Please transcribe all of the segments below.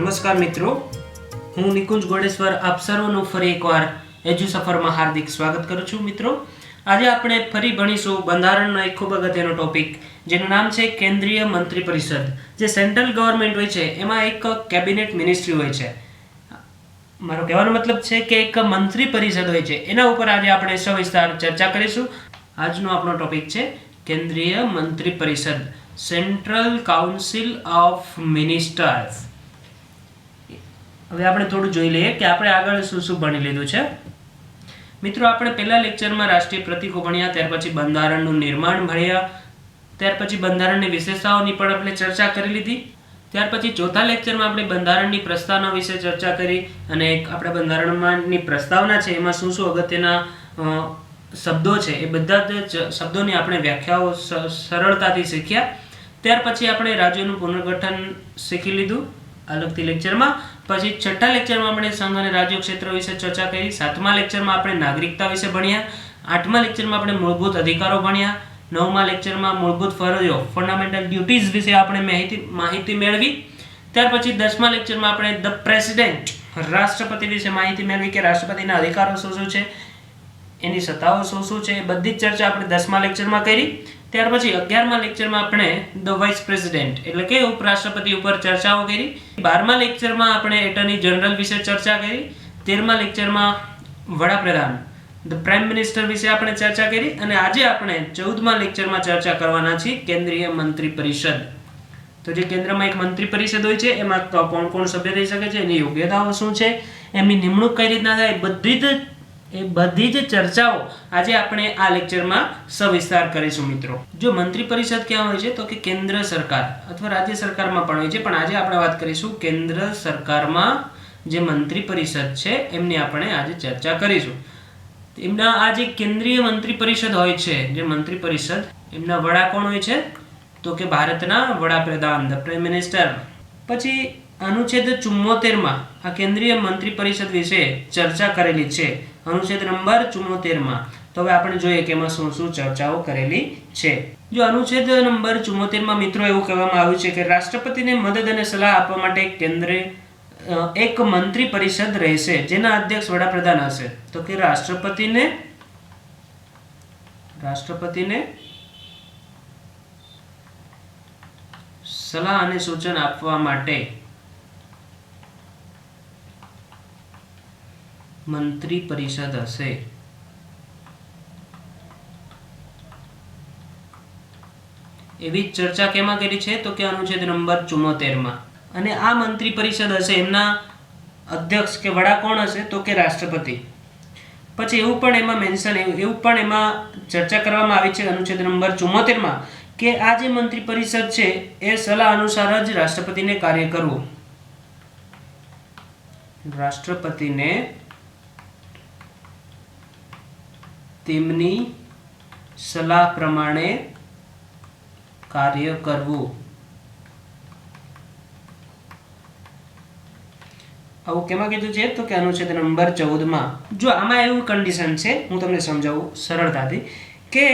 નમસ્કાર મિત્રો, હું નિકુંજ ગોડેશ્વર આપ સર્વનું ફરી એકવાર એજ્યુ સફરમાં હાર્દિક સ્વાગત કરું છું. મિત્રો, આજે આપણે ફરી ભણીશું બંધારણનો એક ખૂબ અગત્યનો ટોપિક, જેનું નામ છે કેન્દ્રીય મંત્રી પરિષદ. જે સેન્ટ્રલ ગવર્મેન્ટ હોય છે એમાં એક કેબિનેટ મિનિસ્ટ્રી હોય છે. મારો કહેવાનો મતલબ છે કે એક મંત્રી પરિષદ હોય છે, એના ઉપર આજે આપણે સવિસ્તાર ચર્ચા કરીશું. આજનો આપણો ટોપિક છે કેન્દ્રીય મંત્રી પરિષદ, સેન્ટ્રલ કાઉન્સિલ ઓફ મિનિસ્ટર્સ. હવે આપણે થોડું જોઈ લઈએ કે આપણે આગળ શું શું ભણી લીધું છે. મિત્રો, આપણે પહેલા લેક્ચરમાં રાષ્ટ્રીય પ્રતીકો ભણ્યા, ત્યાર પછી બંધારણનું નિર્માણ ભણ્યા, ત્યાર પછી બંધારણની વિશેષતાઓની પણ આપણે ચર્ચા કરી લીધી. ત્યાર પછી ચોથા લેક્ચરમાં આપણે બંધારણની પ્રસ્તાવના વિશે ચર્ચા કરી, અને આપણે બંધારણમાંની પ્રસ્તાવના છે એમાં શું શું અગત્યના શબ્દો છે એ બધા જ શબ્દોની આપણે વ્યાખ્યાઓ સરળતાથી શીખ્યા. ત્યાર પછી આપણે રાજ્યોનું પુનર્ગઠન શીખી લીધું અલગથી લેક્ચરમાં. પછી છઠ્ઠા લેક્ચરમાં આપણે સંઘ અને રાજ્ય ક્ષેત્ર વિશે ચર્ચા કરી. સાતમા લેક્ચરમાં આપણે નાગરિકતા વિશે ભણ્યા. આઠમા લેક્ચરમાં આપણે મૂળભૂત અધિકારો ભણ્યા. નવમા લેક્ચરમાં મૂળભૂત ફરજો, ફંડામેન્ટલ ડ્યુટીઝ વિશે આપણે માહિતી મેળવી. ત્યાર પછી 10મા લેક્ચરમાં આપણે ધ પ્રેસિડેન્ટ, રાષ્ટ્રપતિ વિશે માહિતી મેળવી કે રાષ્ટ્રપતિના અધિકારો શું શું છે, એની સત્તાઓ શું શું છે, એ બધી જ ચર્ચા આપણે 10મા લેક્ચરમાં કરી. ત્યાર પછી 11મા લેક્ચરમાં આપણે ધ વાઇસ પ્રેસિડેન્ટ એટલે કે ઉપરાષ્ટ્રપતિ ઉપર ચર્ચાઓ કરી. 12મા લેક્ચરમાં આપણે એટર્ની જનરલ વિશે ચર્ચા કરી. 13મા લેક્ચરમાં વડાપ્રધાન, ધ પ્રાઇમ મિનિસ્ટર વિશે આપણે ચર્ચા કરી. અને આજે આપણે 14મા લેક્ચરમાં ચર્ચા કરવાના છીએ કેન્દ્રીય મંત્રી પરિષદ. તો જે કેન્દ્રમાં એક મંત્રી પરિષદ હોય છે એમાં કોણ કોણ સભ્ય થઈ શકે છે, એની યોગ્યતાઓ શું છે, એમની નિમણૂક કઈ રીતના થાય, બધી જ ચર્ચાઓ આજે આપણે આ લેક્ચરમાં સવિસ્તાર કરીશું. મિત્રો, જો મંત્રી પરિષદ ક્યાં હોય છે તો કે કેન્દ્ર સરકાર અથવા રાજ્ય સરકારમાં પણ હોય છે, પણ આજે આપણે વાત કરીશું કેન્દ્ર સરકારમાં જે મંત્રી પરિષદ છે એમની આપણે આજે ચર્ચા કરીશું. એમના આ જે કેન્દ્રીય મંત્રી પરિષદ હોય છે, જે મંત્રી પરિષદ, એમના વડા કોણ હોય છે તો કે ભારતના વડાપ્રધાન, ધ પ્રાઇમ મિનિસ્ટર. પછી અનુચ્છેદ 74માં આ કેન્દ્રીય મંત્રી પરિષદ વિશે ચર્ચા કરેલી છે, અનુચ્છેદ નંબર 74માં. તો હવે આપણે જોઈએ કે એમાં શું શું ચર્ચાઓ કરેલી છે. જો અનુચ્છેદ નંબર 74માં મિત્રો એવું કહેવામાં આવ્યું છે કે રાષ્ટ્રપતિને મદદ અને સલાહ આપવા માટે એક મંત્રી પરિષદ રહેશે, જેના અધ્યક્ષ વડાપ્રધાન હશે. તો કે રાષ્ટ્રપતિને સલાહ અને સૂચન આપવા માટે મંત્રી પરિષદ હશે. એવી ચર્ચા કેમાં કરી છે તો કે અનુચ્છેદ નંબર 74માં. અને આ મંત્રી પરિષદ હશે, એમના અધ્યક્ષ કે વડા કોણ હશે તો કે રાષ્ટ્રપતિ. પછી એવું પણ એમાં ચર્ચા કરવામાં આવી છે અનુચ્છેદ નંબર 74માં કે આ જે મંત્રી પરિષદ છે એ સલાહ અનુસાર જ રાષ્ટ્રપતિને કાર્ય કરવું. રાષ્ટ્રપતિને તેમની સલાહ પ્રમાણે કાર્ય કરવું. આવું કેમાં કીધું છે તો કે અનુચ્છેદ નંબર 14માં. જો આમાં એવું કન્ડિશન છે, હું તમને સમજાવું સરળતાથી, કે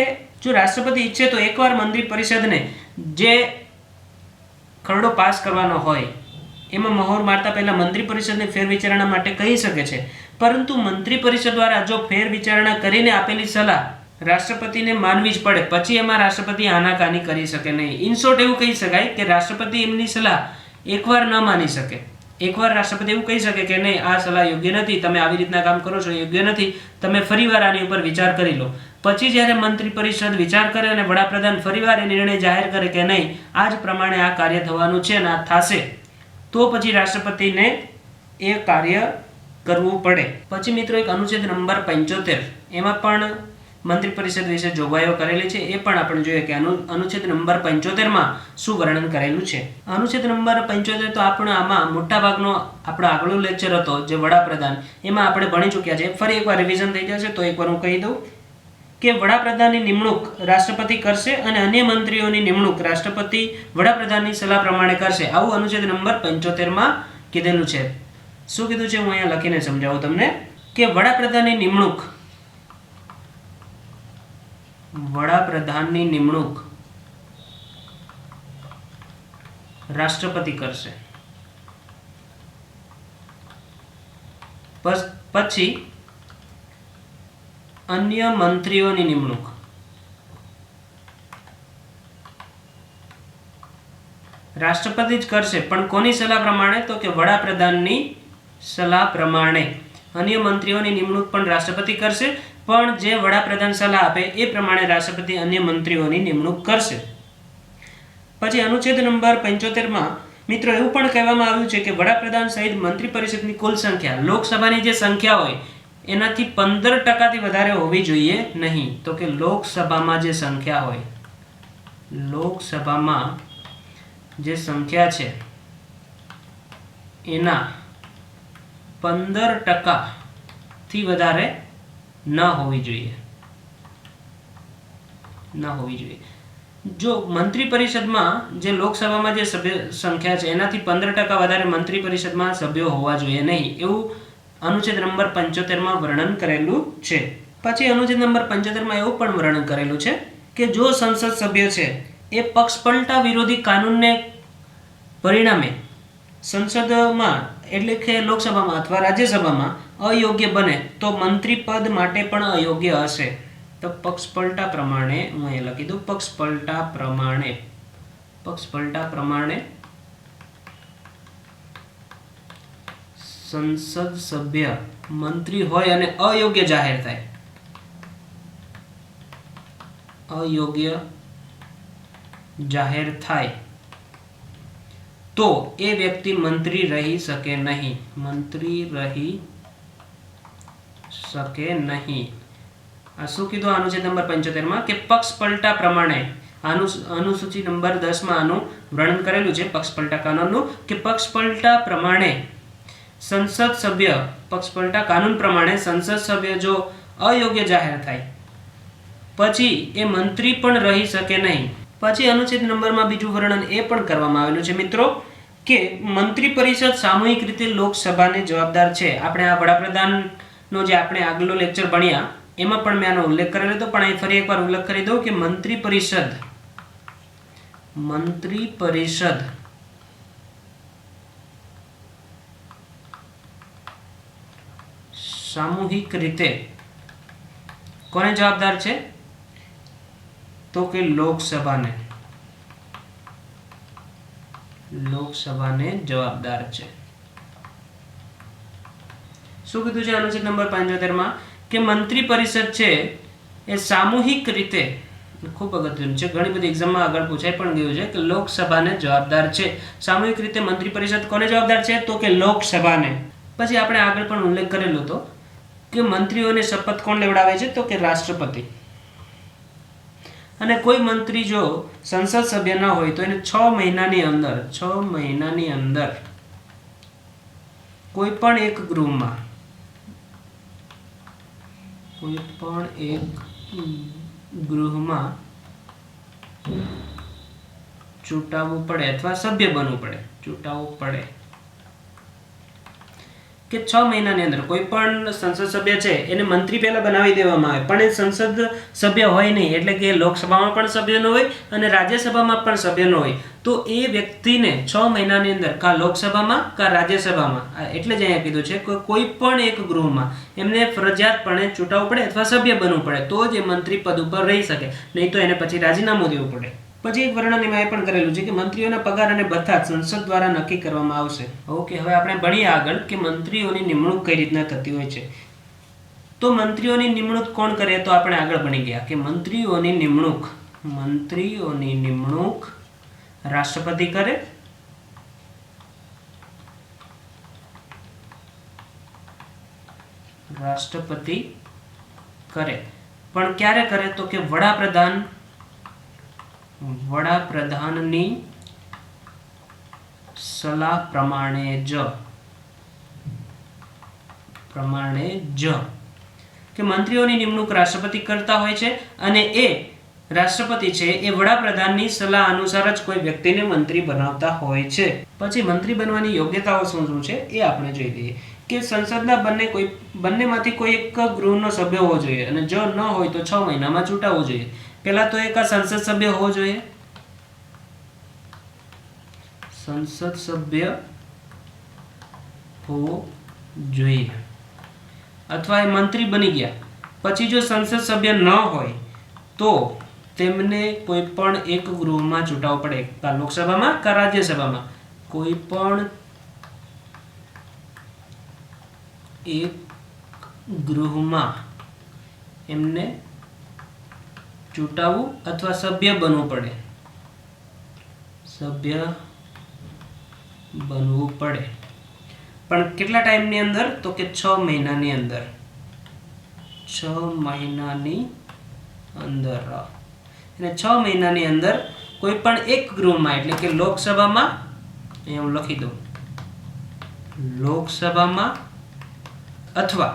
જો રાષ્ટ્રપતિ ઈચ્છે તો એકવાર મંત્રી પરિષદને જે ખરડો પાસ કરવાનો હોય એમાં મહોર મારતા પહેલા મંત્રી પરિષદને ફેરવિચારણા માટે કહી શકે છે, પરંતુ મંત્રી પરિષદ દ્વારા જો ફેરવિચારણા કરીને આપેલી સલાહ રાષ્ટ્રપતિને માનવી જ પડે, પછી એમાં રાષ્ટ્રપતિ આનાકાની કરી શકે નહીં. ઇન શોર્ટ એવું કહી શકાય કે રાષ્ટ્રપતિ એમની સલાહ એકવાર ન માની શકે. એકવાર રાષ્ટ્રપતિ એવું કહી શકે કે નહીં, આ સલાહ યોગ્ય નથી, તમે આવી રીતના કામ કરો છો યોગ્ય નથી, તમે ફરીવાર આની ઉપર વિચાર કરી લો. પછી જ્યારે મંત્રી પરિષદ વિચાર કરે અને વડાપ્રધાન ફરીવાર એ નિર્ણય જાહેર કરે કે નહીં, આ જ પ્રમાણે આ કાર્ય થવાનું છે અને આ થશે, તો પછી રાષ્ટ્રપતિને એ કાર્ય કરવું પડે. પછી મિત્રો એક અનુચ્છેદ નંબર 75, એમાં પણ મંત્રી પરિષદ વિશે જોગવાઈઓ કરેલી છે, એ પણ આપણે જોઈએ કે અનુચ્છેદ નંબર 75માં શું વર્ણન કરેલું છે. અનુચ્છેદ નંબર 75 તો આમાં મોટા ભાગનો આપણો આગળનો લેક્ચર હતો જે વડાપ્રધાન, એમાં આપણે ભણી ચૂક્યા છે. ફરી એકવાર રિવિઝન થઈ જશે તો એકવાર હું કહી દઉં કે વડાપ્રધાનની નિમણૂક રાષ્ટ્રપતિ કરશે અને અન્ય મંત્રીઓની નિમણૂક રાષ્ટ્રપતિ વડાપ્રધાનની સલાહ પ્રમાણે કરશે. આવું અનુચ્છેદ નંબર 75માં કીધેલું છે. શું કીધું છે હું અહીંયા લખીને સમજાવું તમને કે વડાપ્રધાનની નિમણૂક રાષ્ટ્રપતિ કરશે. પછી અન્ય મંત્રીઓની નિમણૂક, રાષ્ટ્રપતિ જ કરશે, પણ કોની સલાહ પ્રમાણે? તો કે વડાપ્રધાનની સલાહ પ્રમાણે. અન્ય મંત્રીઓની નિમણૂક પણ રાષ્ટ્રપતિ કરશે, પણ જે વડાપ્રધાન સલાહ આપે એ પ્રમાણે રાષ્ટ્રપતિ અન્ય મંત્રીઓની નિમણૂક કરશે. પછી અનુચ્છેદ નંબર 75 મિત્રો એવું પણ કહેવામાં આવ્યું છે કે વડાપ્રધાન સહિત મંત્રી પરિષદની કુલ સંખ્યા લોકસભાની જે સંખ્યા હોય એનાથી 15% વધારે હોવી જોઈએ નહીં. તો કે લોકસભામાં જે સંખ્યા હોય, લોકસભામાં જે સંખ્યા છે એના 15% થી વધારે ન હોવી જોઈએ. જો મંત્રી પરિષદમાં જે લોકસભામાં જે સભ્ય સંખ્યા છે એનાથી 15% વધારે મંત્રી પરિષદમાં સભ્યો હોવા જોઈએ નહીં, એવું અનુચ્છેદ નંબર 75 વર્ણન કરેલું છે. પછી અનુચ્છેદ નંબર 75 એવું પણ વર્ણન કરેલું છે કે જો સંસદ સભ્ય છે એ પક્ષપલટા વિરોધી કાનૂનને પરિણામે સંસદમાં એટલે કે લોકસભામાં અથવા રાજ્યસભામાં અયોગ્ય બને તો મંત્રી પદ માટે પણ અયોગ્ય હશે. તો પક્ષપલટા પ્રમાણે હું અહીં લખી દઉં, પક્ષપલટા પ્રમાણે સંસદ સભ્ય મંત્રી હોય અને અયોગ્ય જાહેર થાય તો એ વ્યક્તિ મંત્રી રહી શકે નહીં. આ શું કીધું અનુચ્છેદ નંબર 75 કે પક્ષપલટા પ્રમાણે, અનુસૂચિ નંબર 10 આનું વર્ણન કરેલું છે પક્ષપલટા કાનૂનનું, કે પક્ષપલટા કાનૂન પ્રમાણે સંસદ સભ્ય જો અયોગ્ય જાહેર થાય પછી એ મંત્રી પણ રહી શકે નહીં. પછી અનુચ્છેદ નંબરમાં બીજું વર્ણન એ પણ કરવામાં આવેલું છે મિત્રો કે મંત્રી પરિષદ સામૂહિક રીતે લોકસભાને જવાબદાર છે. આપણે આ વડાપ્રધાનનો જે આપણે આગલો લેક્ચર ભણ્યા એમાં પણ મેં આનો ઉલ્લેખ કરેલો હતો, પણ અહીં ફરી એકવાર ઉલ્લેખ કરી દઉં કે મંત્રી પરિષદ સામૂહિક રીતે કોને જવાબદાર છે? તો કે લોકસભાને જવાબદાર છે. શું કીધું છે અનુચ્છેદ નંબર 75 કે મંત્રી પરિષદ છે એ સામૂહિક રીતે, ખૂબ અગત્યનું છે, ઘણી બધી એક્ઝામમાં આગળ પૂછાઈ પણ ગયું છે કે લોકસભાને જવાબદાર છે. સામૂહિક રીતે મંત્રી પરિષદ કોને જવાબદાર છે? તો કે લોકસભાને. પછી આપણે આગળ પણ ઉલ્લેખ કરેલો હતો કે મંત્રીઓને શપથ કોણ લેવડાવે છે? તો કે રાષ્ટ્રપતિ. અને કોઈ મંત્રી જો સંસદ સભ્ય ન હોય તો એને 6 મહિનાની અંદર કોઈ પણ એક ગૃહમાં ચૂંટાવવું પડે અથવા સભ્ય બનવું પડે. કે 6 મહિનાની અંદર કોઈ પણ સંસદ સભ્ય છે એને મંત્રી પહેલા બનાવી દેવામાં આવે, પણ એ સંસદ સભ્ય હોય નહીં, એટલે કે લોકસભામાં પણ સભ્ય ન હોય અને રાજ્યસભામાં પણ સભ્ય ન હોય, તો એ વ્યક્તિને 6 મહિનાની અંદર કાં લોકસભામાં કાં રાજ્યસભામાં, એટલે જ અહીંયા કીધું છે કે કોઈ પણ એક ગૃહમાં એમને ફરજિયાતપણે ચૂંટાવવું પડે અથવા સભ્ય બનવું પડે તો જ એ મંત્રી પદ ઉપર રહી શકે, નહીં તો એને પછી રાજીનામું દેવું પડે. પછી એક વર્ણન એમાં એ પણ કરેલું છે કે મંત્રીઓના પગાર અને ભથ્થા સંસદ દ્વારા નક્કી કરવામાં આવશે. ઓકે, હવે આપણે ભણીએ આગળ કે મંત્રીઓની નિમણૂક કઈ રીતના થતી હોય છે. તો મંત્રીઓની નિમણૂક કોણ કરે? તો આપણે આગળ ભણી ગયા કે મંત્રીઓની નિમણૂક રાષ્ટ્રપતિ કરે. પણ ક્યારે કરે? તો કે વડાપ્રધાનની સલાહ પ્રમાણે જ કે મંત્રીઓની નિમણૂક રાષ્ટ્રપતિ કરતા હોય છે અને એ રાષ્ટ્રપતિ છે એ વડાપ્રધાનની સલાહ અનુસાર જ કોઈ વ્યક્તિને મંત્રી બનાવતા હોય છે. પછી મંત્રી બનવાની યોગ્યતાઓ શું શું છે એ આપણે જોઈ લઈએ કે સંસદના બંનેમાંથી કોઈ એક ગૃહનો સભ્ય હોવો જોઈએ અને જો ન હોય તો 6 મહિનામાં ચૂંટાવવું જોઈએ. પહેલા તો એક સંસદ સભ્ય હોવો જોઈએ. અથવા એ મંત્રી બની ગયા પછી જો સંસદ સભ્ય ન હોય તો તેમને કોઈ પણ એક ગૃહમાં ચૂંટાવવું પડે, કાં લોકસભામાં કાં રાજ્યસભામાં. કોઈ પણ એક ગૃહમાં એમને ચૂંટાવવું અથવા સભ્ય બનવું પડે, સભ્ય બનવું પડે. પણ કેટલા ટાઈમની અંદર? તો કે 6 મહિનાની અંદર. 6 મહિનાની અંદર. અને 6 મહિનાની અંદર કોઈ પણ એક ગૃહમાં એટલે કે લોકસભામાં, અહીંયા હું લખી દઉં, લોકસભામાં અથવા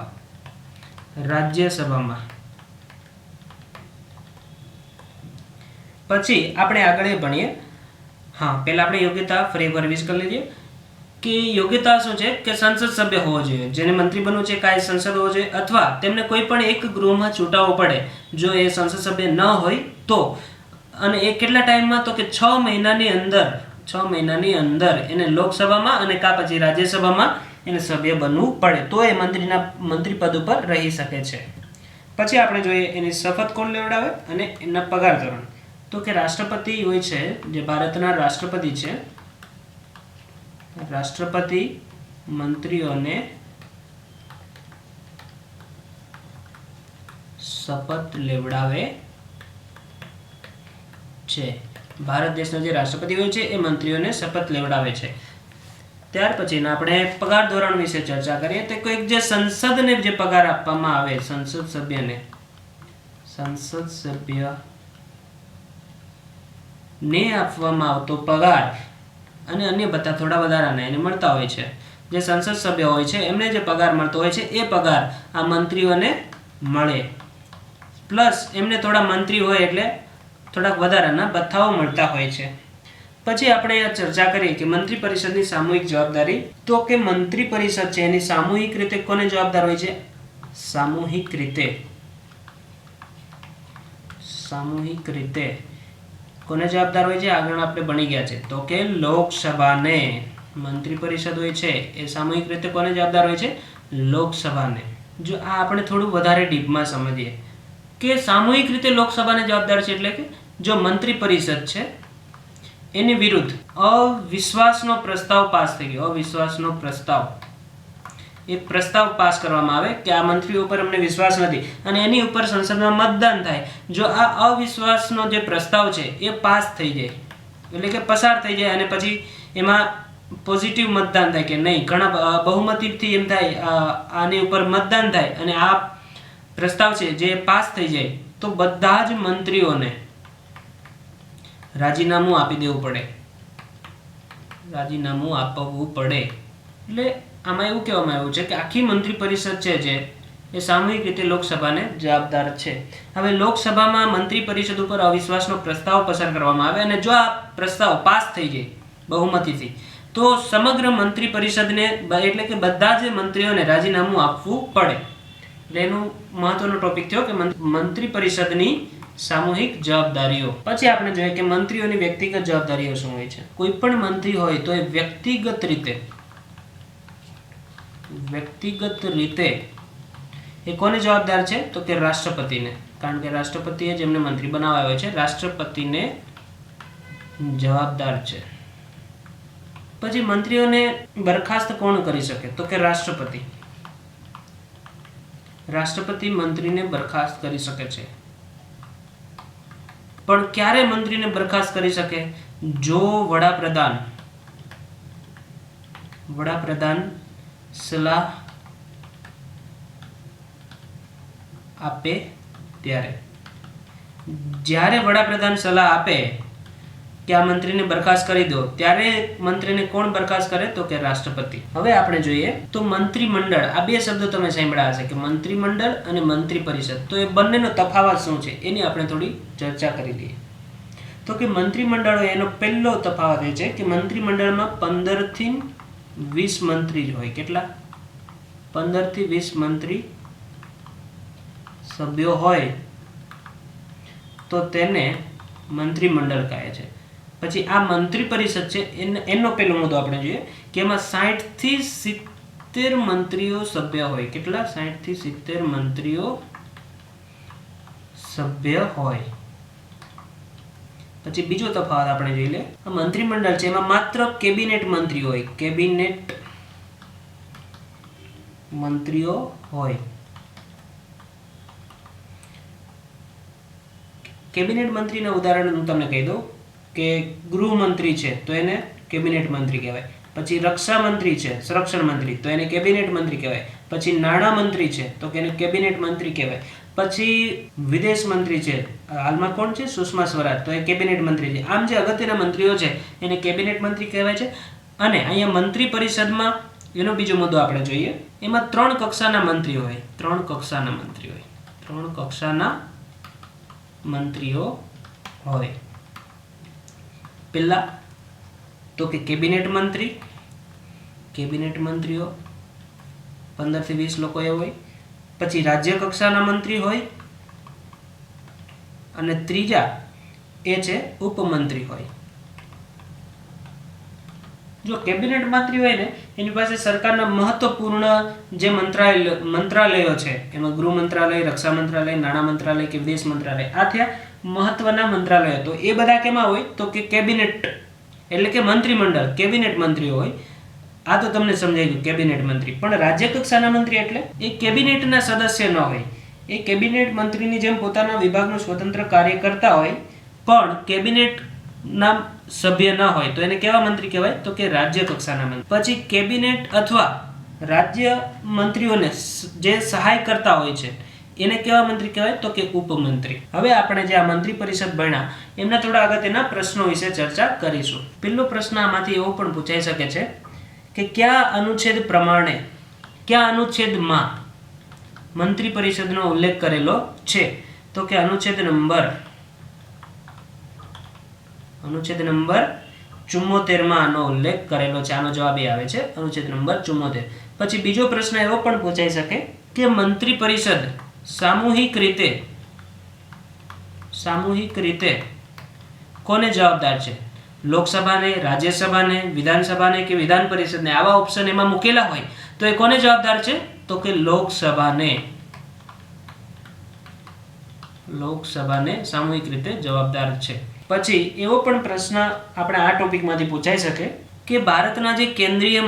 રાજ્યસભામાં. પછી આપણે આગળ ભણીએ. હા, પહેલા આપણે યોગ્યતા ફરી એકવાર રિવીઝ કરી લઈએ કે યોગ્યતા શું છે કે સંસદ સભ્ય હોવો જોઈએ, જેને મંત્રી બનવું છે કાંઈ સંસદ હોવો જોઈએ, અથવા તેમને કોઈ પણ એક ગૃહમાં ચૂંટાવવું પડે જો એ સંસદ સભ્ય ન હોય તો. અને એ કેટલા ટાઈમમાં? તો કે 6 મહિનાની અંદર. 6 મહિનાની અંદર એને લોકસભામાં અને કાં પછી રાજ્યસભામાં એને સભ્ય બનવું પડે તો એ મંત્રી પદ ઉપર રહી શકે છે. પછી આપણે જોઈએ એની શપથ કોણ લેવડાવે અને એના પગાર ધોરણ. તો કે રાષ્ટ્રપતિ હોય છે, જે ભારતના રાષ્ટ્રપતિ છે, રાષ્ટ્રપતિ મંત્રીઓને શપથ લેવડાવે છે. ભારત દેશનો જે રાષ્ટ્રપતિ હોય છે એ મંત્રીઓને શપથ લેવડાવે છે. ત્યાર પછી આપણે પગાર ધોરણ વિશે ચર્ચા કરીએ. તો કોઈક જે સંસદને જે પગાર આપવામાં આવે, સંસદ સભ્યને આપવામાં આવતો પગાર અને અન્ય ભથ્થા થોડા વધારાના એને મળતા હોય છે. જે સંસદ સભ્ય હોય છે એમને જે પગાર મળતો હોય છે એ પગાર આ મંત્રીઓને મળે, પ્લસ એમને થોડા મંત્રી હોય એટલે થોડાક વધારાના ભથ્થાઓ મળતા હોય છે. પછી આપણે આ ચર્ચા કરીએ કે મંત્રી પરિષદની સામૂહિક જવાબદારી. તો કે મંત્રી પરિષદ છે એની સામૂહિક રીતે કોને જવાબદાર હોય છે? સામૂહિક રીતે કોને જવાબદાર હોય છે? આગળ આપણે ભણી ગયા છે. તો કે લોકસભાને. મંત્રી પરિષદ હોય છે એ સામૂહિક રીતે કોને જવાબદાર હોય છે? લોકસભાને. જો આ આપણે થોડું વધારે ડીપમાં સમજીએ કે સામૂહિક રીતે લોકસભાને જવાબદાર છે, એટલે કે જો મંત્રી પરિષદ છે એની વિરુદ્ધ અવિશ્વાસનો પ્રસ્તાવ પાસ થઈ ગયો, અવિશ્વાસનો પ્રસ્તાવ, એ પ્રસ્તાવ પાસ કરવામાં આવે કે આ મંત્રીઓ ઉપર અમને વિશ્વાસ નથી અને એની ઉપર સંસદમાં મતદાન થાય. જો આ અવિશ્વાસનો જે પ્રસ્તાવ છે એ પાસ થઈ જાય એટલે કે પસાર થઈ જાય અને પછી એમાં પોઝિટિવ મતદાન થાય કે નહીં, ઘણા બહુમતીથી એમ થાય આની ઉપર મતદાન થાય અને આ પ્રસ્તાવ છે જે પાસ થઈ જાય તો બધા જ મંત્રીઓને રાજીનામું આપી દેવું પડે, રાજીનામું આપવું પડે. એટલે આમાં એવું કહેવામાં આવ્યું છે કે આખી મંત્રી પરિષદ છે જે એ સામૂહિક રીતે લોકસભાને જવાબદાર છે. હવે લોકસભામાં મંત્રી પરિષદ ઉપર અવિશ્વાસનો પ્રસ્તાવ પસાર કરવામાં આવે અને જો આ પ્રસ્તાવ પાસ થઈ જાય બહુમતીથી તો સમગ્ર મંત્રી પરિષદને એટલે કે બધા જ મંત્રીઓને રાજીનામું આપવું પડે. એટલે એનું મહત્વનો ટોપિક થયો કે મંત્રી પરિષદની સામૂહિક જવાબદારીઓ. પછી આપણે જોઈએ કે મંત્રીઓની વ્યક્તિગત જવાબદારીઓ શું હોય છે. કોઈ પણ મંત્રી હોય તો એ વ્યક્તિગત રીતે એ કોને જવાબદાર છે? તો કે રાષ્ટ્રપતિને. કારણ કે રાષ્ટ્રપતિએ જેમને મંત્રી બનાવ્યા હોય છે રાષ્ટ્રપતિને જવાબદાર છે. પછી મંત્રીઓને બરખાસ્ત કોણ કરી શકે? તો કે રાષ્ટ્રપતિ. રાષ્ટ્રપતિ મંત્રીને બરખાસ્ત કરી શકે છે. પણ ક્યારે મંત્રીને બરખાસ્ત કરી શકે? જો વડાપ્રધાન સલાહ આપે ત્યારે. જ્યારે વડાપ્રધાન સલાહ આપે કે આ મંત્રીને બરખાસ્ત કરી દો ત્યારે મંત્રીને કોણ બરખાસ્ત કરે? તો કે રાષ્ટ્રપતિ. હવે આપણે જોઈએ તો મંત્રીમંડળ, આ બે શબ્દો તમે સાંભળ્યા હશે કે મંત્રીમંડળ અને મંત્રી પરિષદ. તો એ બંનેનો તફાવત શું છે એની આપણે થોડી ચર્ચા કરી લઈએ. તો કે મંત્રીમંડળ એનો પહેલો તફાવત એ છે કે મંત્રીમંડળમાં 15 થી 20 મંત્રી જ હોય. કેટલા? 15 થી 20 મંત્રી સભ્યો હોય તો તેને મંત્રીમંડળ કહે છે. પછી આ મંત્રી પરિષદ છે એનો પહેલો મુદ્દો આપણે જોઈએ કે એમાં 60 થી 70 મંત્રીઓ સભ્ય હોય. કેટલા? 60 થી 70 મંત્રીઓ સભ્ય હોય. પછી બીજો તફાવત આપણે જોઈ લે. આ મંત્રીમંડળ છે એમાં માત્ર કેબિનેટ મંત્રી હોય. કેબિનેટ મંત્રીઓ હોય. કેબિનેટ મંત્રીના ઉદાહરણ હું તમને કહી દઉં કે ગૃહમંત્રી છે તો એને કેબિનેટ મંત્રી કહેવાય. પછી રક્ષા મંત્રી છે, સંરક્ષણ મંત્રી, તો એને કેબિનેટ મંત્રી કહેવાય. પછી નાણાં મંત્રી છે તો એને કેબિનેટ મંત્રી કહેવાય. પછી વિદેશ મંત્રી છે, હાલમાં કોણ છે? સુષ્મા સ્વરાજ, તો એ કેબિનેટ મંત્રી છે. આમ જે અગત્યના મંત્રીઓ છે એને કેબિનેટ મંત્રી કહેવાય છે. અને અહીંયા મંત્રી પરિષદમાં એનો બીજો મુદ્દો આપણે જોઈએ. એમાં 3 કક્ષાના મંત્રી હોય. 3 કક્ષાના મંત્રી હોય. 3 કક્ષાના મંત્રીઓ હોય. પહેલા તો કે કેબિનેટ મંત્રી. કેબિનેટ મંત્રીઓ 15 થી 20 લોકો એ હોય. પછી રાજ્ય કક્ષાના મંત્રી હોય. અને ત્રીજા એ છે ઉપમંત્રી હોય. જો કેબિનેટ મંત્રી હોય ને એની પાસે સરકારના મહત્વપૂર્ણ જે મંત્રાલયો છે એમાં ગૃહ મંત્રાલય, રક્ષા મંત્રાલય, નાણાં મંત્રાલય કે વિદેશ મંત્રાલય, આ થયા મહત્વના મંત્રાલયો. તો એ બધા કેમાં હોય? તો કે કેબિનેટ એટલે કે મંત્રીમંડળ, કેબિનેટ મંત્રીઓ હોય. આ તો તમને સમજાઈ ગયું કેબિનેટ મંત્રી. પણ રાજ્ય કક્ષાના મંત્રી એટલે એ કેબિનેટના સદસ્ય ન હોય. એ કેબિનેટ મંત્રીની જેમ પોતાના વિભાગનું સ્વતંત્ર કાર્ય કરતા હોય પણ કેબિનેટના સભ્ય ન હોય તો એને કેવા મંત્રી કહેવાય? તો કે રાજ્ય કક્ષાના મંત્રી. પછી કેબિનેટ અથવા રાજ્ય મંત્રીઓને જે સહાય કરતા હોય છે એને કેવા મંત્રી કહેવાય? તો કે ઉપમંત્રી. હવે આપણે જે આ મંત્રી પરિષદ ભણ્યા એમના થોડા અગત્યના પ્રશ્નો વિશે ચર્ચા કરીશું. પહેલો પ્રશ્ન આમાંથી એવો પણ પૂછાઈ શકે છે કે કયા અનુચ્છેદમાં મંત્રી પરિષદનો ઉલ્લેખ કરેલો છે? તો કે અનુચ્છેદ નંબર 74 માં આનો ઉલ્લેખ કરેલો છે. આનો જવાબ એ આવે છે અનુચ્છેદ નંબર 74. પછી બીજો પ્રશ્ન એવો પણ પૂછાઈ શકે કે મંત્રી પરિષદ સામૂહિક રીતે કોને જવાબદાર છે? લોકસભાને, રાજ્યસભાને, વિધાનસભાને કે વિધાન પરિષદને? આવા ઓપ્શન એમાં મૂકેલા હોય તો એ કોને જવાબદાર છે? તો કે લોકસભાને સામૂહિક રીતે જવાબદાર છે. પછી એવો પણ પ્રશ્ન આપણે આ ટોપિકમાંથી પૂછાઈ શકે કે ભારતના જે કેન્દ્રીય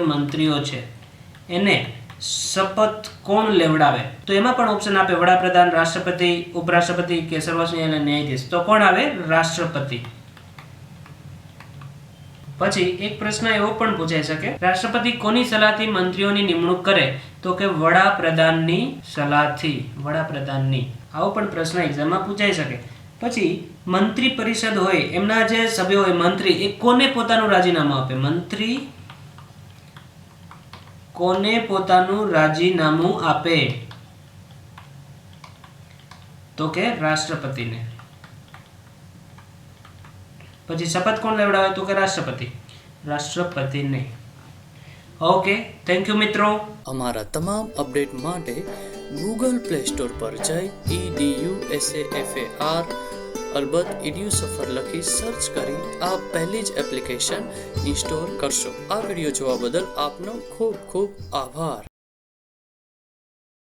મંત્રીઓ છે એને શપથ કોણ લેવડાવે? તો એમાં પણ ઓપ્શન આપે વડાપ્રધાન, રાષ્ટ્રપતિ, ઉપરાષ્ટ્રપતિ કે સર્વોચ્ચ ન્યાયાધીશ. તો કોણ આવે? રાષ્ટ્રપતિ. પછી એક પ્રશ્ન એવો પણ પૂછાઈ શકે રાષ્ટ્રપતિ કોની સલાહથી મંત્રીઓની નિમણૂક કરે? તો કે વડાપ્રધાનની સલાહથી. આવો પણ પ્રશ્ન એક્ઝામમાં પૂછાઈ શકે. પછી મંત્રી પરિષદ હોય એમના જે સભ્યો હોય મંત્રી એ કોને પોતાનું રાજીનામું આપે? મંત્રી કોને પોતાનું રાજીનામું આપે? તો કે રાષ્ટ્રપતિને. પછી શપથ કોણ લેવડાવે? તો કે રાષ્ટ્રપતિને. ઓકે, થેન્ક યુ મિત્રો. અમારા તમામ અપડેટ માટે ગૂગલ પ્લે સ્ટોર પર જઈ EDUSAFAR અલબત્ત EDUSAFAR લખી સર્ચ કરી આપ પહેલી જ એપ્લિકેશન ઇન્સ્ટોલ કરશો. આ વિડીયો જોવા બદલ આપનો ખૂબ ખૂબ આભાર.